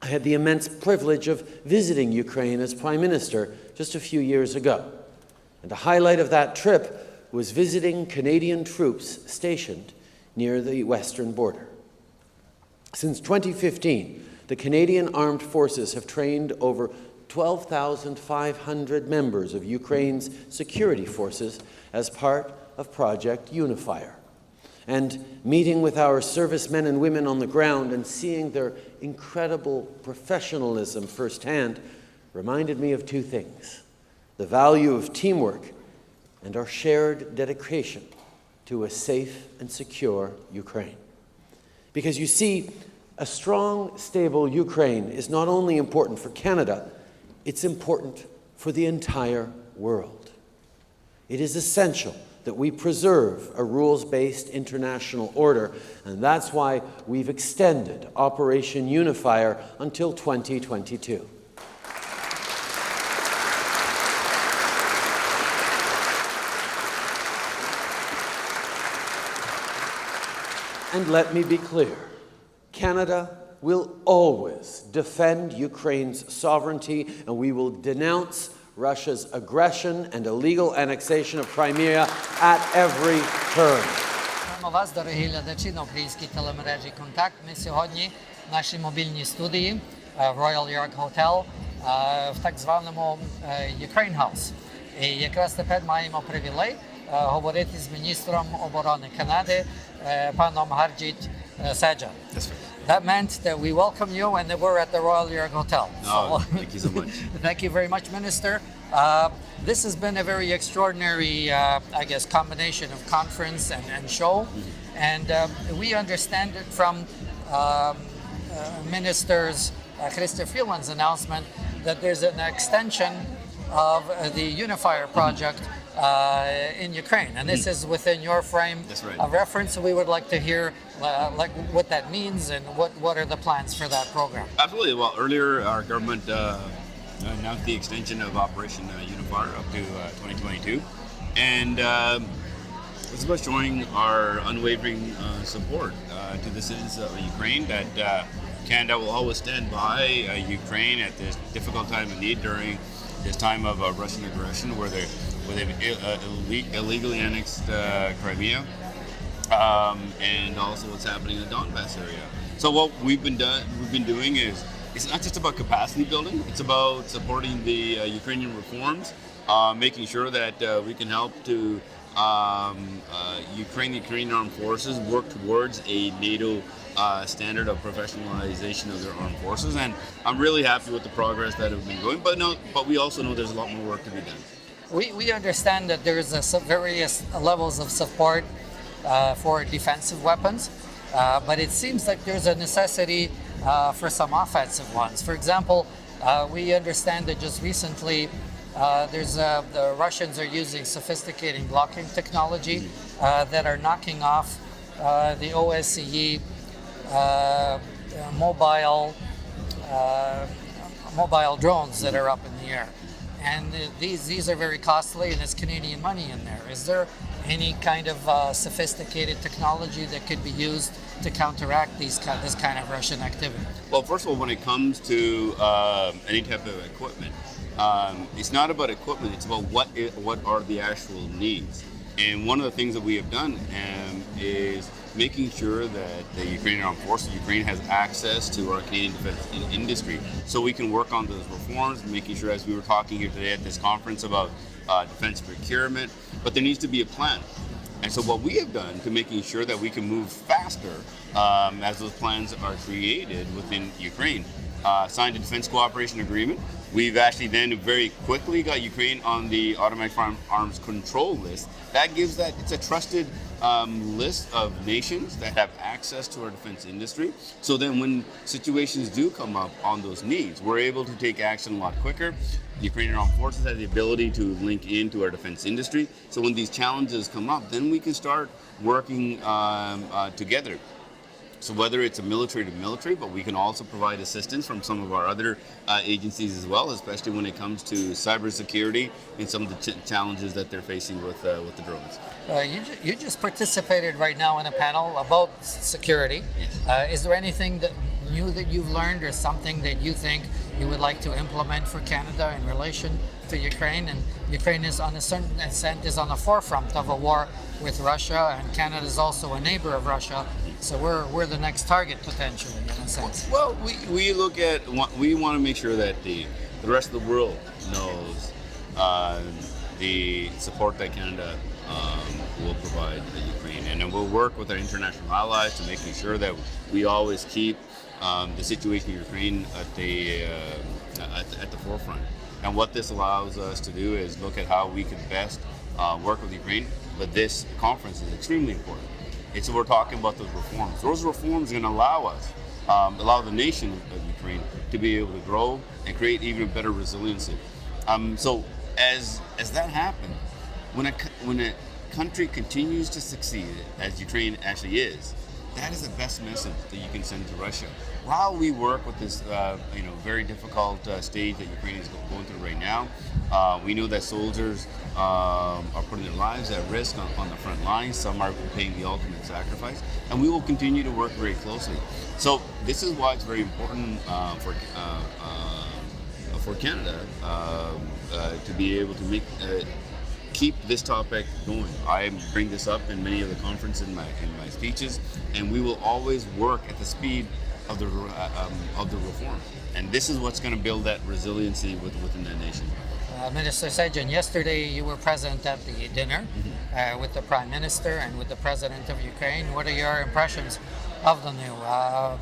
I had the immense privilege of visiting Ukraine as Prime Minister just a few years ago. And the highlight of that trip was visiting Canadian troops stationed near the western border. Since 2015, the Canadian Armed Forces have trained over 12,500 members of Ukraine's security forces as part of Project Unifier. And meeting with our servicemen and women on the ground and seeing their incredible professionalism firsthand reminded me of two things: the value of teamwork and our shared dedication to a safe and secure Ukraine. Because you see, a strong, stable Ukraine is not only important for Canada, it's important for the entire world. It is essential that we preserve a rules-based international order, and that's why we've extended Operation Unifier until 2022. And let me be clear, Canada will always defend Ukraine's sovereignty, and we will denounce Russia's aggression and illegal annexation of Crimea at every turn. Вітаємо вас, дорогі глядачі, на українській телемережі «Контакт». Ми сьогодні в нашій мобільній студії в Royal York Hotel в так званому Ukraine House. І якраз тепер маємо привілей говорити з міністром оборони Канади, паном Harjit Sajjan. That meant that we welcome you and that we're at the Royal York Hotel. Oh, thank you so much. Thank you very much, Minister. This has been a very extraordinary, I guess, combination of conference and show. And we understand it from Minister's Chrystia Freeland's announcement that there's an extension of the Unifier project in Ukraine, and this is within your frame of reference. So we would like to hear like what that means and what are the plans for that program. Absolutely. Well, earlier our government announced the extension of Operation Unifier up to 2022, and it's about showing our unwavering support to the citizens of Ukraine, that Canada will always stand by Ukraine at this difficult time of need during this time of Russian aggression, where they've illegally annexed Crimea, and also what's happening in the Donbass area. So what we've been doing is, it's not just about capacity building; it's about supporting the Ukrainian reforms, making sure that we can help to Ukrainian armed forces work towards a NATO standard of professionalization of their armed forces. And I'm really happy with the progress that have been going. But we also know there's a lot more work to be done. We understand that there's various levels of support for defensive weapons, but it seems like there's a necessity for some offensive ones. For example, we understand that just recently the Russians are using sophisticated blocking technology that are knocking off the OSCE mobile drones that are up in the air. And these are very costly, and there's Canadian money in there. Is there any kind of sophisticated technology that could be used to counteract this kind of Russian activity? Well, first of all, when it comes to any type of equipment, it's not about equipment, it's about what are the actual needs. And one of the things that we have done is making sure that the Ukrainian Armed Forces, Ukraine has access to our Canadian defense industry, so we can work on those reforms, making sure, as we were talking here today at this conference about defense procurement, but there needs to be a plan. And so what we have done to making sure that we can move faster as those plans are created within Ukraine, signed a defense cooperation agreement. We've actually then very quickly got Ukraine on the automatic arms control list. That gives that, it's a trusted list of nations that have access to our defense industry. So then when situations do come up on those needs, we're able to take action a lot quicker. The Ukrainian Armed Forces have the ability to link into our defense industry. So when these challenges come up, then we can start working together. So whether it's a military to military, but we can also provide assistance from some of our other agencies as well, especially when it comes to cybersecurity and some of the challenges that they're facing with the drones. You just participated right now in a panel about security. Yes. Is there anything new that you've learned, or something that you think you would like to implement for Canada in relation to Ukraine? And Ukraine is, on a certain extent, is on the forefront of a war with Russia, and Canada is also a neighbor of Russia. So we're the next target, potentially, in a sense. Well, we look at, we want to make sure that the rest of the world knows the support that Canada will provide the Ukraine, and then we'll work with our international allies to making sure that we always keep the situation in Ukraine at the forefront. And what this allows us to do is look at how we can best work with Ukraine. But this conference is extremely important. It's we're talking about those reforms. Those reforms are going to allow the nation of Ukraine to be able to grow and create even better resiliency. So as that happens, when a country continues to succeed, as Ukraine actually is, that is the best message that you can send to Russia. While we work with this, very difficult stage that Ukraine is going through right now, we know that soldiers are putting their lives at risk on the front lines. Some are paying the ultimate sacrifice, and we will continue to work very closely. So this is why it's very important for Canada to be able to keep this topic going. I bring this up in many of the conferences in my speeches, and we will always work at the speed of the reform. And this is what's going to build that resiliency within the nation. Minister Sajjan, yesterday you were present at the dinner with the Prime Minister and with the President of Ukraine. What are your impressions of the new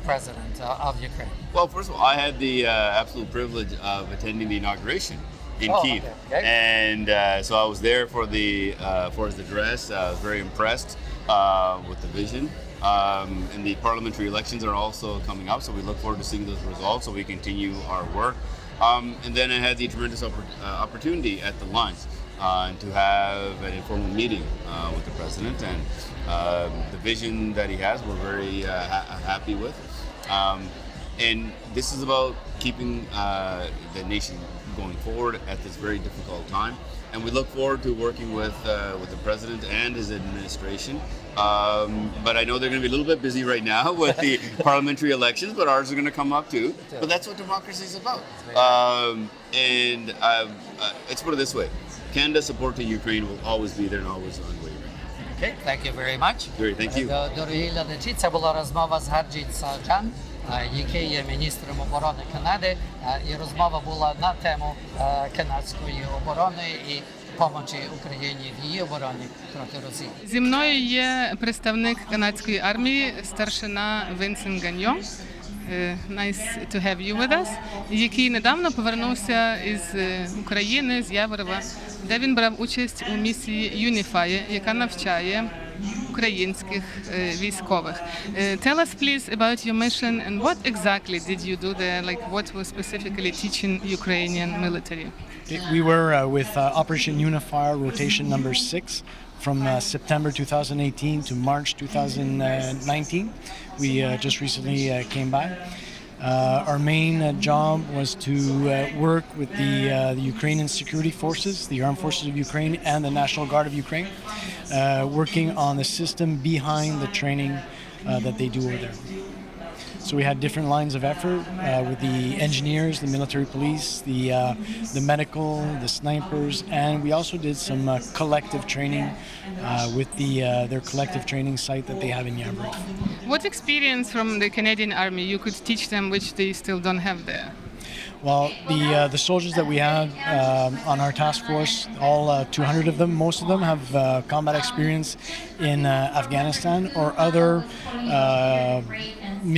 President of Ukraine? Well, first of all, I had the absolute privilege of attending the inauguration in Kyiv. Okay. And so I was there for his address. I was very impressed with the vision. And the parliamentary elections are also coming up, so we look forward to seeing those results so we continue our work. And then I had the tremendous opportunity at the lunch to have an informal meeting with the president, and the vision that he has, we're very happy with. And this is about keeping the nation going forward at this very difficult time. And we look forward to working with the president and his administration. But I know they're going to be a little bit busy right now with the parliamentary elections, but ours are going to come up too. But that's what democracy is about. Let's put it this way. Canada's support to Ukraine will always be there and always unwavering. Okay, thank you very much. Great, thank you. Дорогі глядачі, це була розмова з Harjit Sajjan, який є міністром оборони Канади, і розмова була на тему канадської оборони і допомоги Україні в її обороні проти Росії. Зі мною є представник канадської армії, старшина Vincent Gagnon. Nice to have you with us, який недавно повернувся із України, з Яворова, де він брав участь у місії Unifier, яка навчає українських військових. Tell us please about your mission and what exactly did you do there, like what was specifically teaching Ukrainian military? We were with Operation Unifier rotation number 6 from September 2018 to March 2019. We just recently came back. Our main job was to work with the Ukrainian security forces, the armed forces of Ukraine and the National Guard of Ukraine, working on the system behind the training that they do over there. So we had different lines of effort with the engineers, the military police, the medical, the snipers, and we also did some collective training with their collective training site that they have in Yavrov. What experience from the Canadian Army you could teach them which they still don't have there? Well, the soldiers that we have on our task force, all 200 of them, most of them have combat experience in Afghanistan or other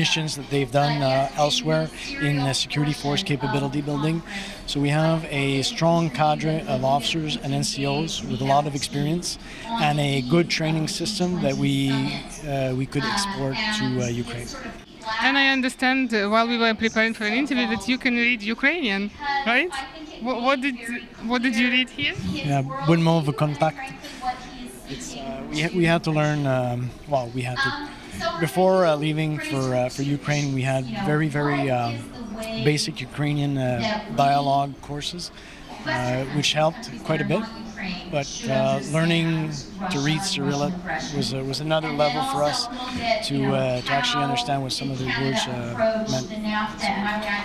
missions that they've done elsewhere in security force capability building. So we have a strong cadre of officers and NCOs with a lot of experience and a good training system that we could export to Ukraine. And I understand while we were preparing for an interview that you can read Ukrainian, right? What did you read here? Yeah, Budmov kontakt. We had to learn. We had to. Before leaving for Ukraine, we had very basic Ukrainian dialogue courses, which helped quite a bit. but learning to read Cyrillic was another level for us to actually understand what some of the words meant.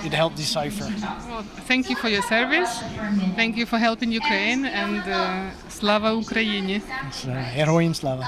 It helped decipher. Well, thank you for your service. Thank you for helping Ukraine, and Slava Ukraini. Героям слава.